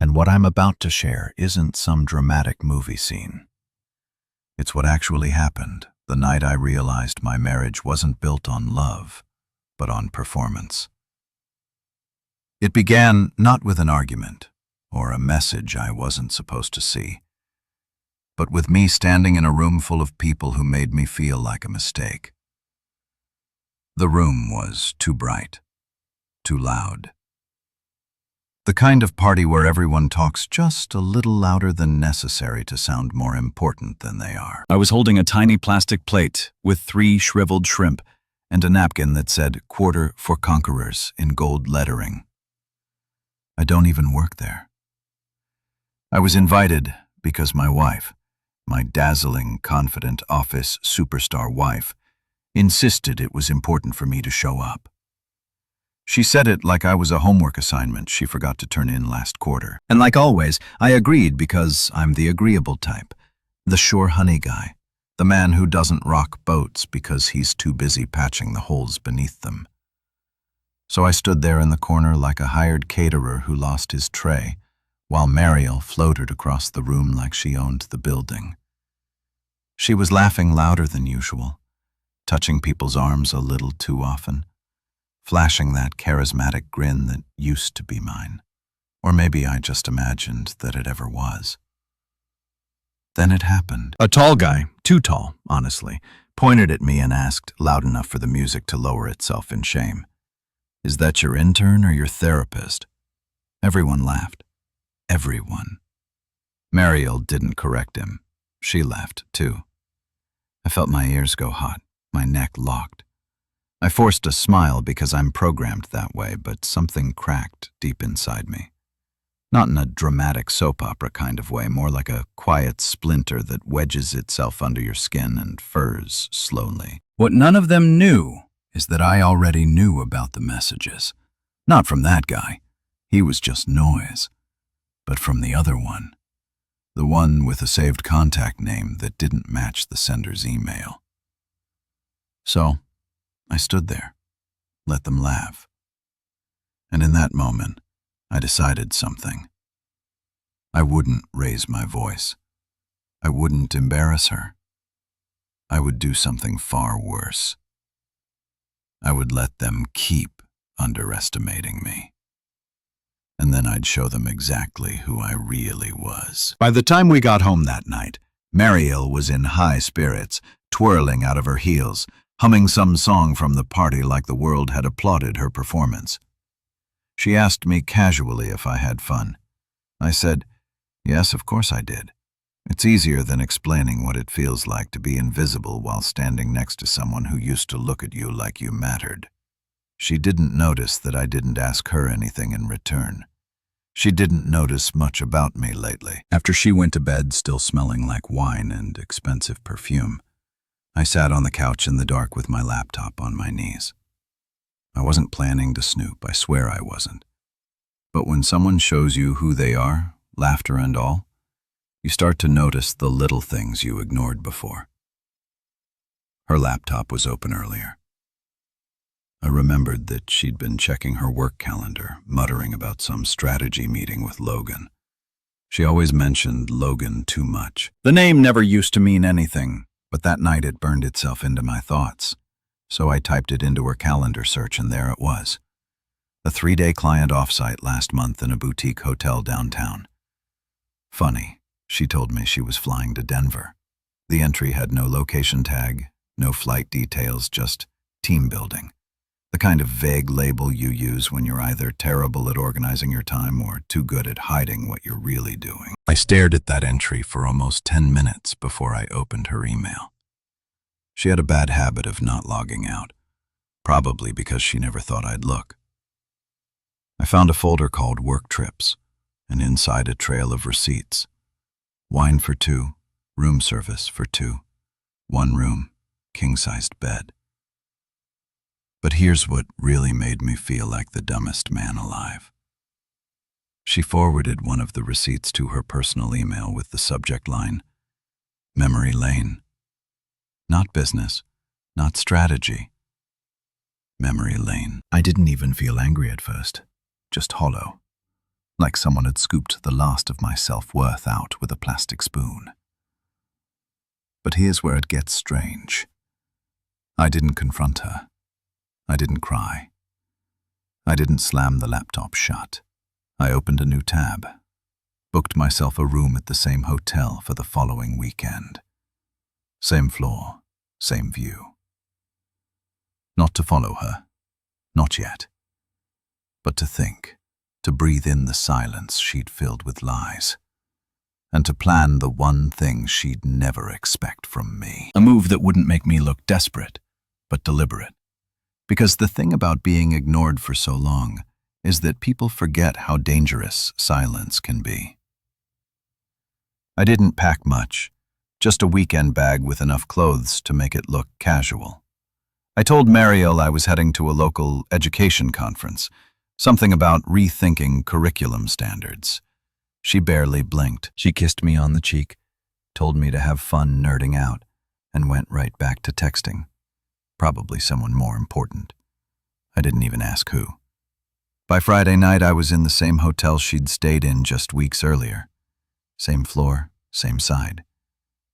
And what I'm about to share isn't some dramatic movie scene. It's what actually happened the night I realized my marriage wasn't built on love, but on performance. It began not with an argument or a message I wasn't supposed to see, but with me standing in a room full of people who made me feel like a mistake. The room was too bright, too loud. The kind of party where everyone talks just a little louder than necessary to sound more important than they are. I was holding a tiny plastic plate with 3 shriveled shrimp and a napkin that said "Quarter for Conquerors" in gold lettering. I don't even work there. I was invited because my wife, my dazzling, confident office superstar wife, insisted it was important for me to show up. She said it like I was a homework assignment she forgot to turn in last quarter. And like always, I agreed because I'm the agreeable type, the sure honey guy, the man who doesn't rock boats because he's too busy patching the holes beneath them. So I stood there in the corner like a hired caterer who lost his tray, while Mariel floated across the room like she owned the building. She was laughing louder than usual, touching people's arms a little too often, flashing that charismatic grin that used to be mine. Or maybe I just imagined that it ever was. Then it happened. A tall guy, too tall, honestly, pointed at me and asked, loud enough for the music to lower itself in shame, "Is that your intern or your therapist?" Everyone laughed. Everyone. Mariel didn't correct him. She laughed, too. I felt my ears go hot, my neck locked. I forced a smile because I'm programmed that way, but something cracked deep inside me. Not in a dramatic soap opera kind of way, more like a quiet splinter that wedges itself under your skin and furs slowly. What none of them knew is that I already knew about the messages. Not from that guy. He was just noise. But from the other one. The one with a saved contact name that didn't match the sender's email. So, I stood there, let them laugh. And in that moment, I decided something. I wouldn't raise my voice. I wouldn't embarrass her. I would do something far worse. I would let them keep underestimating me. And then I'd show them exactly who I really was. By the time we got home that night, Mariel was in high spirits, twirling out of her heels, humming some song from the party like the world had applauded her performance. She asked me casually if I had fun. I said, yes, of course I did. It's easier than explaining what it feels like to be invisible while standing next to someone who used to look at you like you mattered. She didn't notice that I didn't ask her anything in return. She didn't notice much about me lately. After she went to bed still smelling like wine and expensive perfume, I sat on the couch in the dark with my laptop on my knees. I wasn't planning to snoop, I swear I wasn't. But when someone shows you who they are, laughter and all, you start to notice the little things you ignored before. Her laptop was open earlier. I remembered that she'd been checking her work calendar, muttering about some strategy meeting with Logan. She always mentioned Logan too much. The name never used to mean anything, but that night it burned itself into my thoughts. So I typed it into her calendar search and there it was. A 3-day client offsite last month in a boutique hotel downtown. Funny, she told me she was flying to Denver. The entry had no location tag, no flight details, just team building. The kind of vague label you use when you're either terrible at organizing your time or too good at hiding what you're really doing. I stared at that entry for almost 10 minutes before I opened her email. She had a bad habit of not logging out, probably because she never thought I'd look. I found a folder called Work Trips, and inside a trail of receipts. Wine for 2, room service for 2, 1 room, king-sized bed. But here's what really made me feel like the dumbest man alive. She forwarded one of the receipts to her personal email with the subject line, Memory Lane. Not business, not strategy. Memory Lane. I didn't even feel angry at first, just hollow. like someone had scooped the last of my self-worth out with a plastic spoon. But here's where it gets strange. I didn't confront her. I didn't cry. I didn't slam the laptop shut. I opened a new tab, booked myself a room at the same hotel for the following weekend. Same floor, same view. Not to follow her, not yet, but to think, to breathe in the silence she'd filled with lies, and to plan the one thing she'd never expect from me. A move that wouldn't make me look desperate, but deliberate. Because the thing about being ignored for so long is that people forget how dangerous silence can be. I didn't pack much, just a weekend bag with enough clothes to make it look casual. I told Mariel I was heading to a local education conference, something about rethinking curriculum standards. She barely blinked. She kissed me on the cheek, told me to have fun nerding out, and went right back to texting. Probably someone more important. I didn't even ask who. By Friday night, I was in the same hotel she'd stayed in just weeks earlier. Same floor, same side.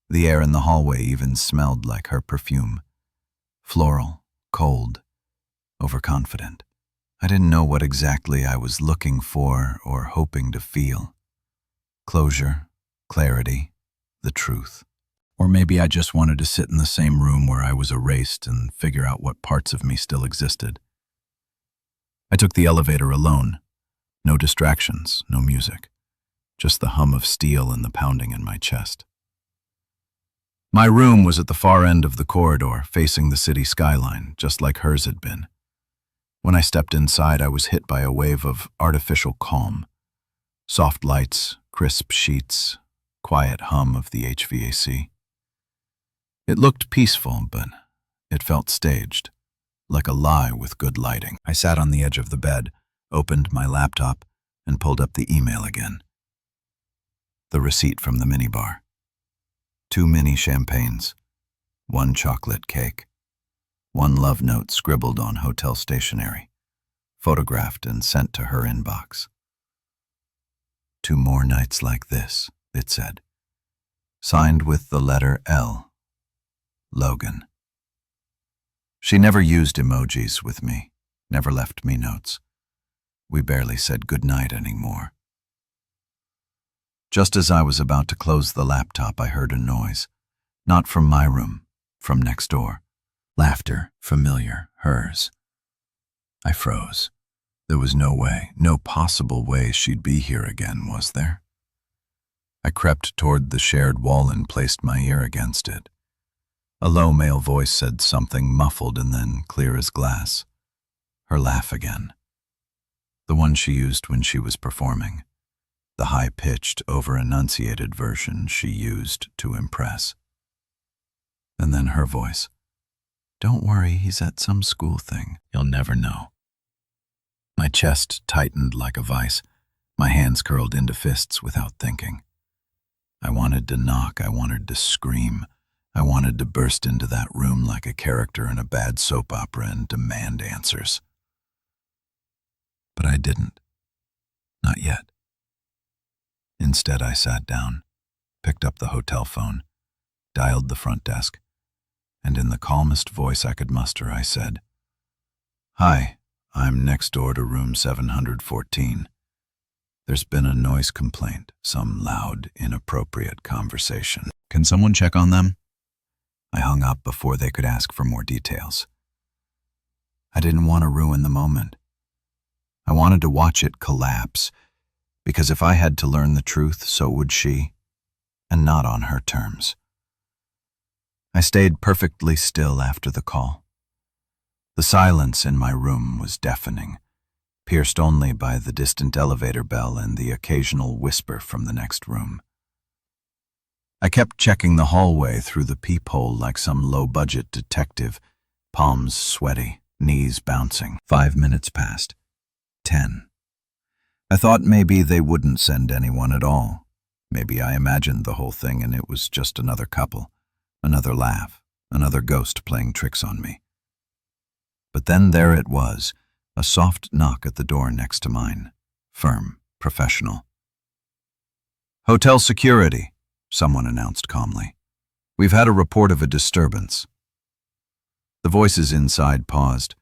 The air in the hallway even smelled like her perfume. Floral, cold, overconfident. I didn't know what exactly I was looking for or hoping to feel. Closure, clarity, the truth. Or maybe I just wanted to sit in the same room where I was erased and figure out what parts of me still existed. I took the elevator alone. No distractions, no music. Just the hum of steel and the pounding in my chest. My room was at the far end of the corridor, facing the city skyline, just like hers had been. When I stepped inside, I was hit by a wave of artificial calm. Soft lights, crisp sheets, quiet hum of the HVAC. It looked peaceful, but it felt staged, like a lie with good lighting. I sat on the edge of the bed, opened my laptop, and pulled up the email again. The receipt from the minibar. 2 mini champagnes, 1 chocolate cake, 1 love note scribbled on hotel stationery, photographed and sent to her inbox. 2 more nights like this, it said. Signed with the letter L. Logan. She never used emojis with me, never left me notes. We barely said goodnight anymore. Just as I was about to close the laptop, I heard a noise. Not from my room, from next door. Laughter, familiar, hers. I froze. There was no way, no possible way she'd be here again, was there? I crept toward the shared wall and placed my ear against it. A low male voice said something muffled and then clear as glass. Her laugh again. The one she used when she was performing. The high-pitched, over-enunciated version she used to impress. And then her voice. Don't worry, he's at some school thing. You'll never know. My chest tightened like a vice. My hands curled into fists without thinking. I wanted to knock, I wanted to scream. I wanted to burst into that room like a character in a bad soap opera and demand answers. But I didn't. Not yet. Instead, I sat down, picked up the hotel phone, dialed the front desk, and in the calmest voice I could muster, I said, Hi, I'm next door to room 714. There's been a noise complaint, some loud, inappropriate conversation. Can someone check on them? I hung up before they could ask for more details. I didn't want to ruin the moment. I wanted to watch it collapse, because if I had to learn the truth, so would she, and not on her terms. I stayed perfectly still after the call. The silence in my room was deafening, pierced only by the distant elevator bell and the occasional whisper from the next room. I kept checking the hallway through the peephole like some low-budget detective, palms sweaty, knees bouncing. 5 minutes passed. 10. I thought maybe they wouldn't send anyone at all. Maybe I imagined the whole thing and it was just another couple, another laugh, another ghost playing tricks on me. But then there it was, a soft knock at the door next to mine, firm, professional. "Hotel security," someone announced calmly. "We've had a report of a disturbance." The voices inside paused.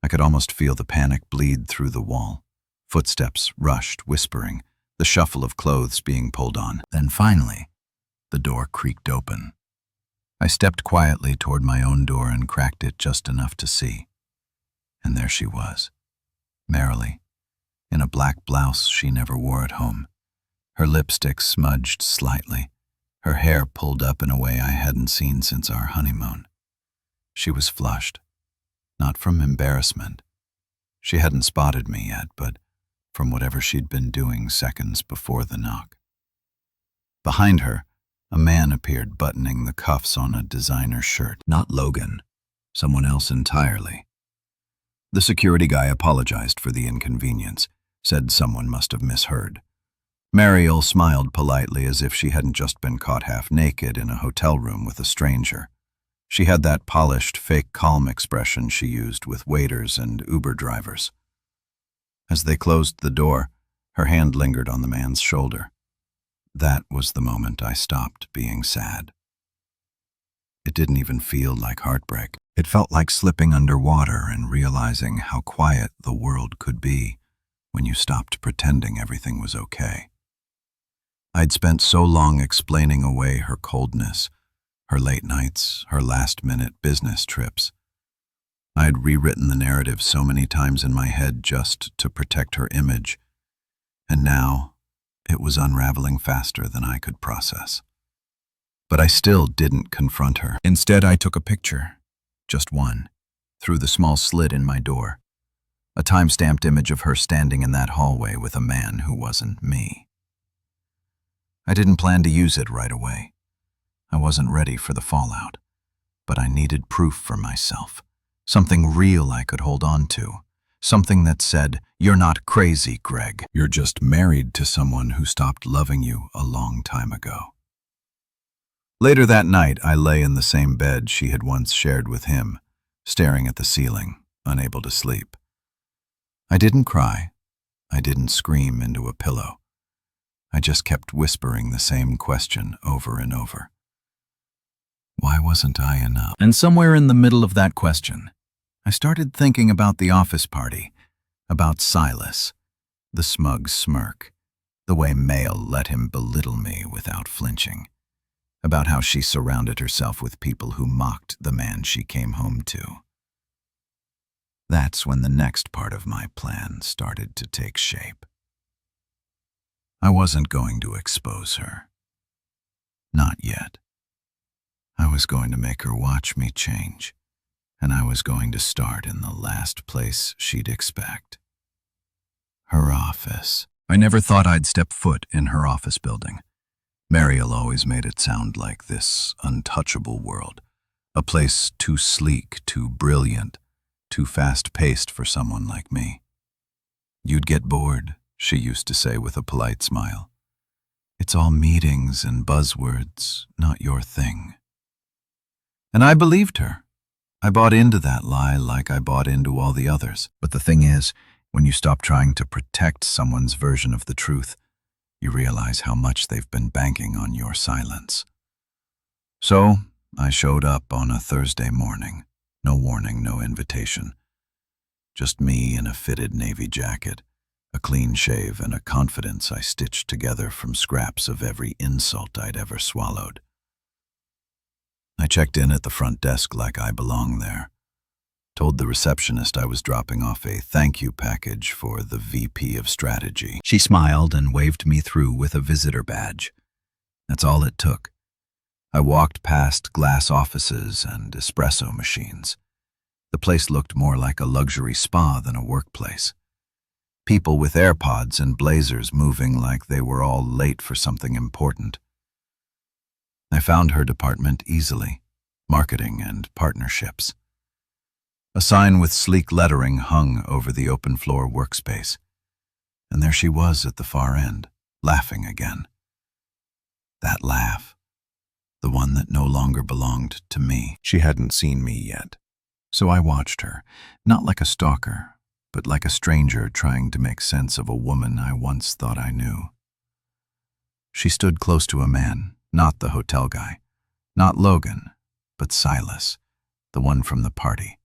I could almost feel the panic bleed through the wall. Footsteps rushed, whispering, the shuffle of clothes being pulled on. Then finally, the door creaked open. I stepped quietly toward my own door and cracked it just enough to see. And there she was, merrily, in a black blouse she never wore at home, her lipstick smudged slightly, her hair pulled up in a way I hadn't seen since our honeymoon. She was flushed, not from embarrassment. She hadn't spotted me yet, but from whatever she'd been doing seconds before the knock. Behind her, a man appeared buttoning the cuffs on a designer shirt. Not Logan, someone else entirely. The security guy apologized for the inconvenience, said someone must have misheard. Mariel smiled politely as if she hadn't just been caught half naked in a hotel room with a stranger. She had that polished, fake calm expression she used with waiters and Uber drivers. As they closed the door, her hand lingered on the man's shoulder. That was the moment I stopped being sad. It didn't even feel like heartbreak. It felt like slipping underwater and realizing how quiet the world could be when you stopped pretending everything was okay. I'd spent so long explaining away her coldness, her late nights, her last-minute business trips. I'd rewritten the narrative so many times in my head just to protect her image, and now it was unraveling faster than I could process. But I still didn't confront her. Instead, I took a picture, just one, through the small slit in my door, a time-stamped image of her standing in that hallway with a man who wasn't me. I didn't plan to use it right away. I wasn't ready for the fallout, but I needed proof for myself, something real I could hold on to, something that said, "You're not crazy, Greg. You're just married to someone who stopped loving you a long time ago." Later that night, I lay in the same bed she had once shared with him, staring at the ceiling, unable to sleep. I didn't cry. I didn't scream into a pillow. I just kept whispering the same question over and over. Why wasn't I enough? And somewhere in the middle of that question, I started thinking about the office party, about Silas, the smug smirk, the way Mail let him belittle me without flinching, about how she surrounded herself with people who mocked the man she came home to. That's when the next part of my plan started to take shape. I wasn't going to expose her. Not yet. I was going to make her watch me change, and I was going to start in the last place she'd expect. Her office. I never thought I'd step foot in her office building. Mariel always made it sound like this untouchable world, a place too sleek, too brilliant, too fast-paced for someone like me. "You'd get bored," she used to say with a polite smile. "It's all meetings and buzzwords, not your thing." And I believed her. I bought into that lie like I bought into all the others. But the thing is, when you stop trying to protect someone's version of the truth, you realize how much they've been banking on your silence. So, I showed up on a Thursday morning. No warning, no invitation. Just me in a fitted navy jacket, a clean shave, and a confidence I stitched together from scraps of every insult I'd ever swallowed. I checked in at the front desk like I belonged there. Told the receptionist I was dropping off a thank you package for the VP of Strategy. She smiled and waved me through with a visitor badge. That's all it took. I walked past glass offices and espresso machines. The place looked more like a luxury spa than a workplace. People with AirPods and blazers moving like they were all late for something important. I found her department easily, marketing and partnerships. A sign with sleek lettering hung over the open floor workspace, and there she was at the far end, laughing again. That laugh, the one that no longer belonged to me. She hadn't seen me yet, so I watched her, not like a stalker, but like a stranger trying to make sense of a woman I once thought I knew. She stood close to a man, not the hotel guy, not Logan, but Silas, the one from the party.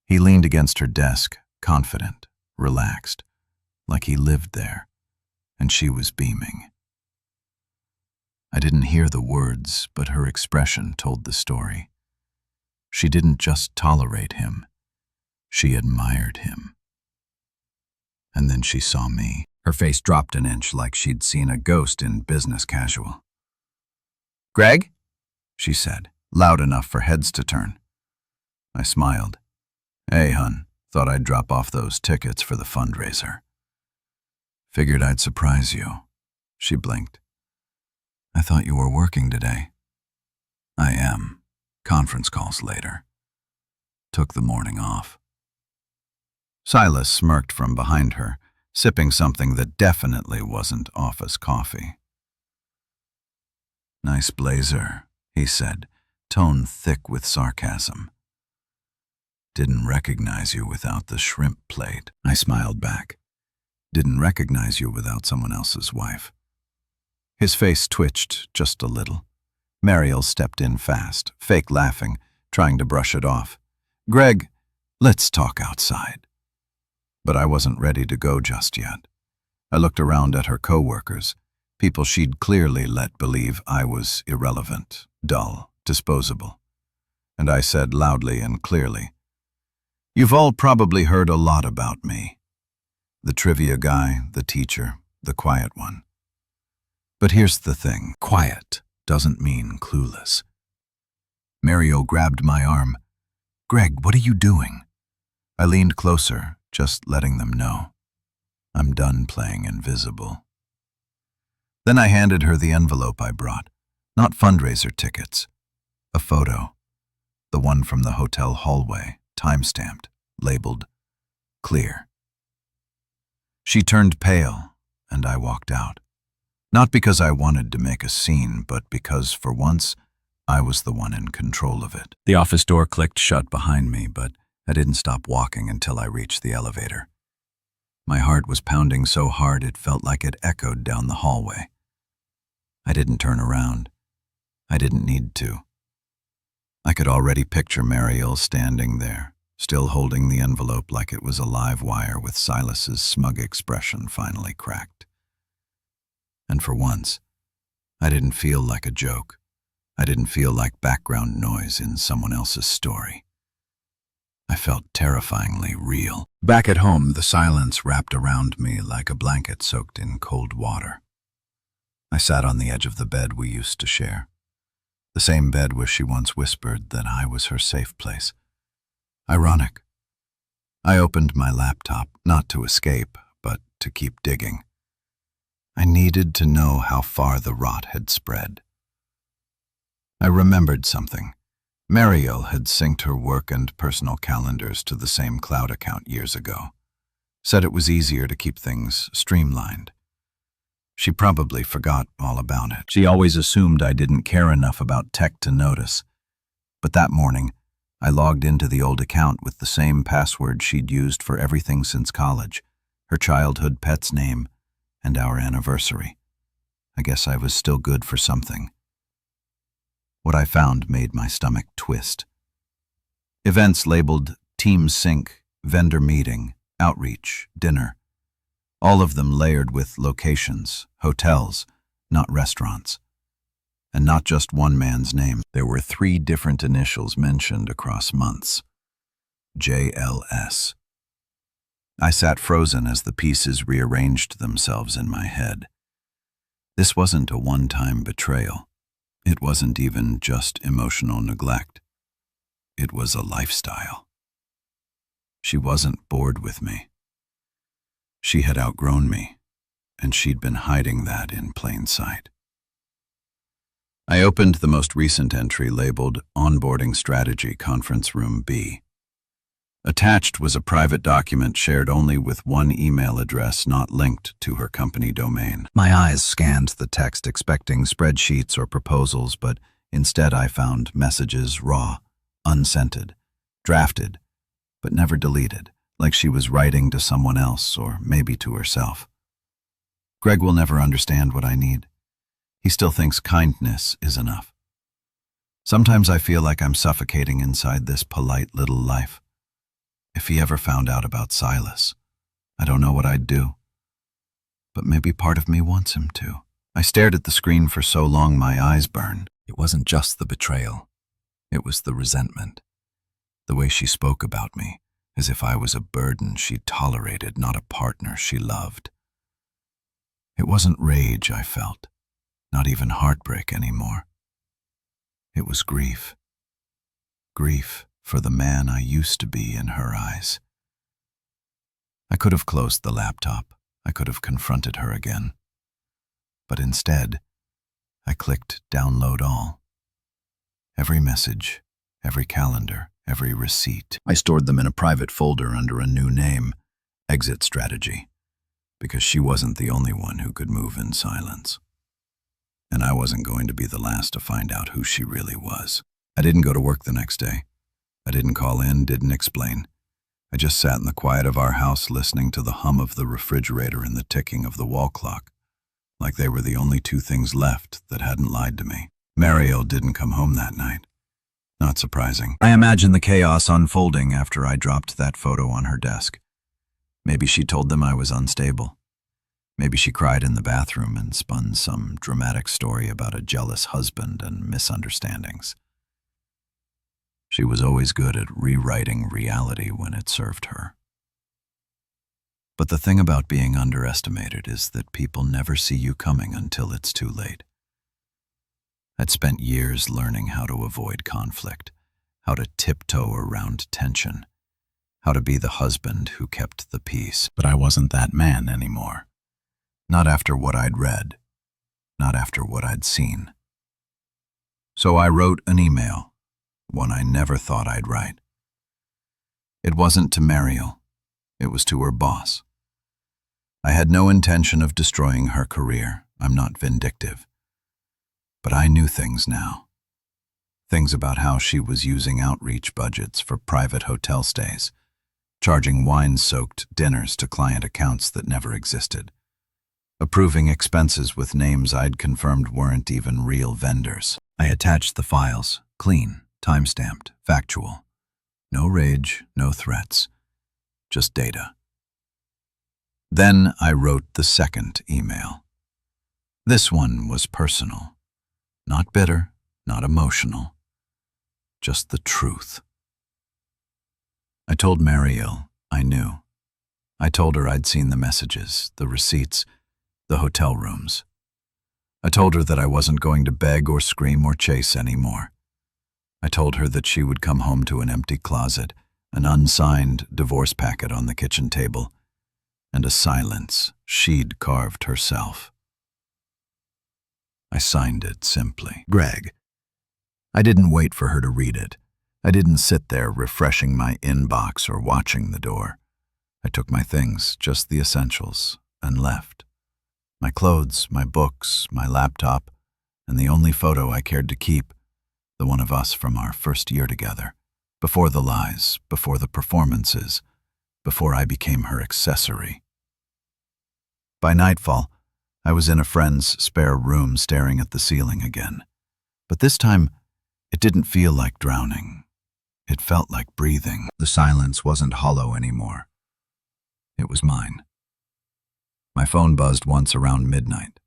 He leaned against her desk, confident, relaxed, like he lived there, and she was beaming. I didn't hear the words, but her expression told the story. She didn't just tolerate him, she admired him. And then she saw me. Her face dropped an inch like she'd seen a ghost in business casual. "Greg?" she said, loud enough for heads to turn. I smiled. "Hey, hun, thought I'd drop off those tickets for the fundraiser." "Figured I'd surprise you." She blinked. "I thought you were working today." "I am. Conference calls later. Took the morning off." Silas smirked from behind her, sipping something that definitely wasn't office coffee. "Nice blazer," he said, tone thick with sarcasm. "Didn't recognize you without the shrimp plate." I smiled back. "Didn't recognize you without someone else's wife." His face twitched just a little. Mariel stepped in fast, fake laughing, trying to brush it off. "Greg, let's talk outside." But I wasn't ready to go just yet. I looked around at her co-workers, people she'd clearly let believe I was irrelevant, dull, disposable. And I said loudly and clearly, "You've all probably heard a lot about me. The trivia guy, the teacher, the quiet one. But here's the thing, quiet doesn't mean clueless." Mario grabbed my arm. "Greg, what are you doing?" I leaned closer, just letting them know. I'm done playing invisible. Then I handed her the envelope I brought, not fundraiser tickets. A photo, the one from the hotel hallway, time-stamped, labeled, "Clear." She turned pale, and I walked out. Not because I wanted to make a scene, but because, for once, I was the one in control of it. The office door clicked shut behind me, but I didn't stop walking until I reached the elevator. My heart was pounding so hard it felt like it echoed down the hallway. I didn't turn around. I didn't need to. I could already picture Mariel standing there, still holding the envelope like it was a live wire with Silas's smug expression finally cracked. And for once, I didn't feel like a joke. I didn't feel like background noise in someone else's story. I felt terrifyingly real. Back at home, the silence wrapped around me like a blanket soaked in cold water. I sat on the edge of the bed we used to share. The same bed where she once whispered that I was her safe place. Ironic. I opened my laptop, not to escape, but to keep digging. I needed to know how far the rot had spread. I remembered something. Mariel had synced her work and personal calendars to the same cloud account years ago. Said it was easier to keep things streamlined. She probably forgot all about it. She always assumed I didn't care enough about tech to notice. But that morning, I logged into the old account with the same password she'd used for everything since college, her childhood pet's name, and our anniversary. I guess I was still good for something. What I found made my stomach twist. Events labeled Team Sync, Vendor Meeting, Outreach, Dinner. All of them layered with locations, hotels, not restaurants. And not just one man's name. There were 3 different initials mentioned across months. JLS. I sat frozen as the pieces rearranged themselves in my head. This wasn't a one-time betrayal. It wasn't even just emotional neglect. It was a lifestyle. She wasn't bored with me. She had outgrown me, and she'd been hiding that in plain sight. I opened the most recent entry labeled Onboarding Strategy Conference Room B. Attached was a private document shared only with one email address not linked to her company domain. My eyes scanned the text expecting spreadsheets or proposals, but instead I found messages raw, unscented, drafted, but never deleted, like she was writing to someone else or maybe to herself. Greg will never understand what I need. He still thinks kindness is enough. Sometimes I feel like I'm suffocating inside this polite little life. If he ever found out about Silas, I don't know what I'd do. But maybe part of me wants him to. I stared at the screen for so long my eyes burned. It wasn't just the betrayal. It was the resentment. The way she spoke about me, as if I was a burden she tolerated, not a partner she loved. It wasn't rage I felt, not even heartbreak anymore. It was grief. Grief for the man I used to be in her eyes. I could have closed the laptop. I could have confronted her again. But instead, I clicked download all. Every message, every calendar, every receipt. I stored them in a private folder under a new name, Exit Strategy, because she wasn't the only one who could move in silence. And I wasn't going to be the last to find out who she really was. I didn't go to work the next day. I didn't call in, didn't explain. I just sat in the quiet of our house listening to the hum of the refrigerator and the ticking of the wall clock, like they were the only two things left that hadn't lied to me. Mariel didn't come home that night. Not surprising. I imagined the chaos unfolding after I dropped that photo on her desk. Maybe she told them I was unstable. Maybe she cried in the bathroom and spun some dramatic story about a jealous husband and misunderstandings. She was always good at rewriting reality when it served her. But the thing about being underestimated is that people never see you coming until it's too late. I'd spent years learning how to avoid conflict, how to tiptoe around tension, how to be the husband who kept the peace. But I wasn't that man anymore. Not after what I'd read, not after what I'd seen. So I wrote an email, one I never thought I'd write. It wasn't to Mariel, it was to her boss. I had no intention of destroying her career. I'm not vindictive. But I knew things now. Things about how she was using outreach budgets for private hotel stays, charging wine-soaked dinners to client accounts that never existed, approving expenses with names I'd confirmed weren't even real vendors. I attached the files, clean, time-stamped, factual. No rage, no threats, just data. Then I wrote the second email. This one was personal. Not bitter, not emotional, just the truth. I told Mariel I knew. I told her I'd seen the messages, the receipts, the hotel rooms. I told her that I wasn't going to beg or scream or chase anymore. I told her that she would come home to an empty closet, an unsigned divorce packet on the kitchen table, and a silence she'd carved herself. I signed it simply, Greg. I didn't wait for her to read it. I didn't sit there refreshing my inbox or watching the door. I took my things, just the essentials, and left. My clothes, my books, my laptop, and the only photo I cared to keep, the one of us from our first year together, before the lies, before the performances, before I became her accessory. By nightfall, I was in a friend's spare room staring at the ceiling again. But this time, it didn't feel like drowning. It felt like breathing. The silence wasn't hollow anymore. It was mine. My phone buzzed once around midnight,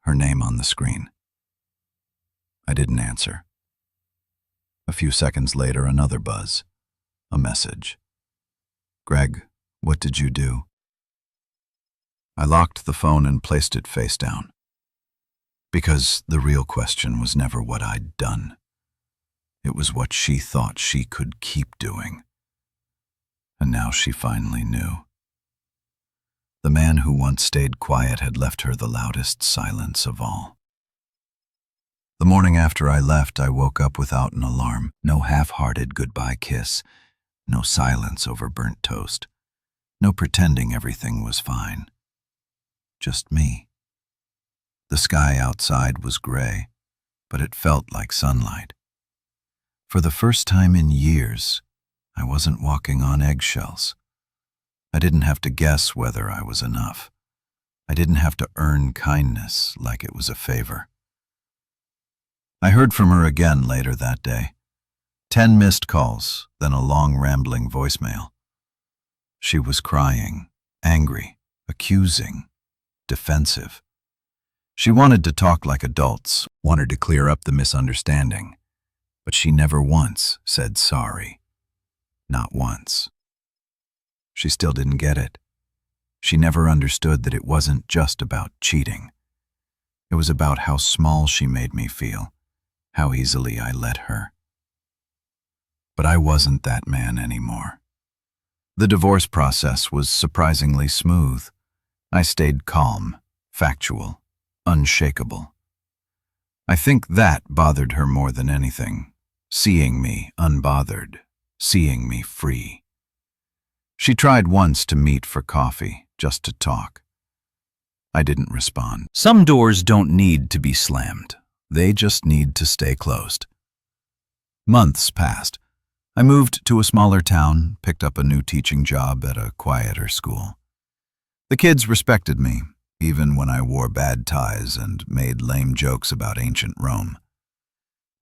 her name on the screen. I didn't answer. A few seconds later, another buzz, a message. Greg, what did you do? I locked the phone and placed it face down. Because the real question was never what I'd done. It was what she thought she could keep doing. And now she finally knew. The man who once stayed quiet had left her the loudest silence of all. The morning after I left, I woke up without an alarm. No half-hearted goodbye kiss. No silence over burnt toast. No pretending everything was fine. Just me. The sky outside was gray, but it felt like sunlight. For the first time in years, I wasn't walking on eggshells. I didn't have to guess whether I was enough. I didn't have to earn kindness like it was a favor. I heard from her again later that day. 10 missed calls, then a long rambling voicemail. She was crying, angry, accusing, defensive. She wanted to talk like adults, wanted to clear up the misunderstanding, but she never once said sorry. Not once. She still didn't get it. She never understood that it wasn't just about cheating. It was about how small she made me feel, how easily I let her. But I wasn't that man anymore. The divorce process was surprisingly smooth. I stayed calm, factual, unshakable. I think that bothered her more than anything, seeing me unbothered, seeing me free. She tried once to meet for coffee, just to talk. I didn't respond. Some doors don't need to be slammed. They just need to stay closed. Months passed. I moved to a smaller town, picked up a new teaching job at a quieter school. The kids respected me, even when I wore bad ties and made lame jokes about ancient Rome.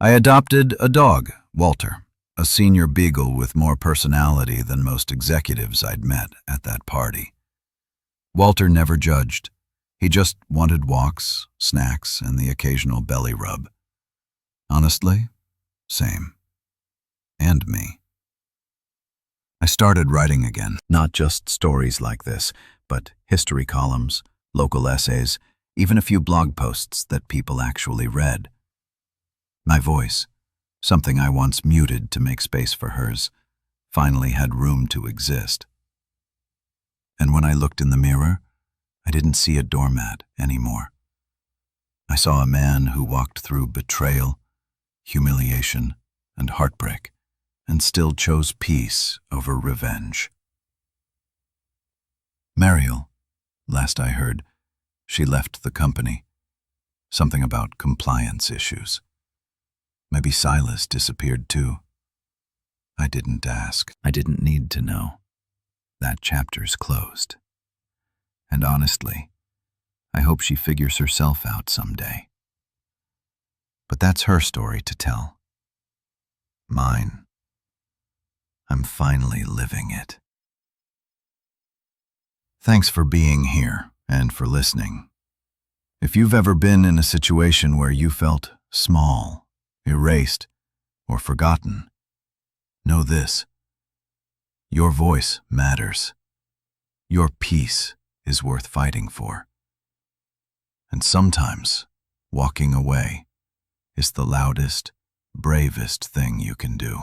I adopted a dog, Walter, a senior beagle with more personality than most executives I'd met at that party. Walter never judged. He just wanted walks, snacks, and the occasional belly rub. Honestly, same. And me. I started writing again, not just stories like this, but history columns, local essays, even a few blog posts that people actually read. My voice, something I once muted to make space for hers, finally had room to exist. And when I looked in the mirror, I didn't see a doormat anymore. I saw a man who walked through betrayal, humiliation, and heartbreak, and still chose peace over revenge. Mariel, last I heard, she left the company. Something about compliance issues. Maybe Silas disappeared too. I didn't ask. I didn't need to know. That chapter's closed. And honestly, I hope she figures herself out someday. But that's her story to tell. Mine. I'm finally living it. Thanks for being here and for listening. If you've ever been in a situation where you felt small, erased, or forgotten, know this. Your voice matters. Your peace is worth fighting for. And sometimes, walking away is the loudest, bravest thing you can do.